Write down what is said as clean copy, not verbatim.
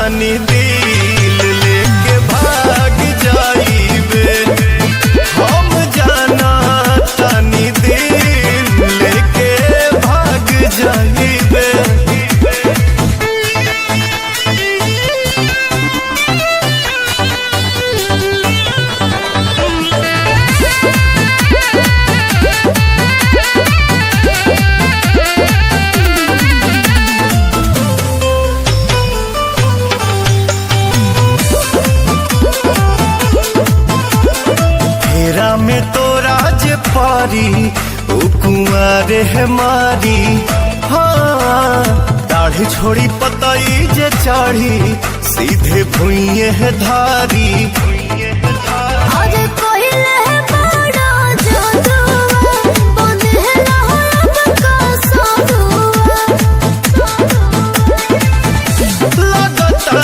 तानी दिल लेके भाग जाइबे। हम जाना तानी दिल लेके भाग जाइबे। फेरा में तो राज पारी ओ कुंवर है मारी। हाँ दाढ़ी छोड़ी पतई जे चढ़ी सीधे भुइये है धारी। लगता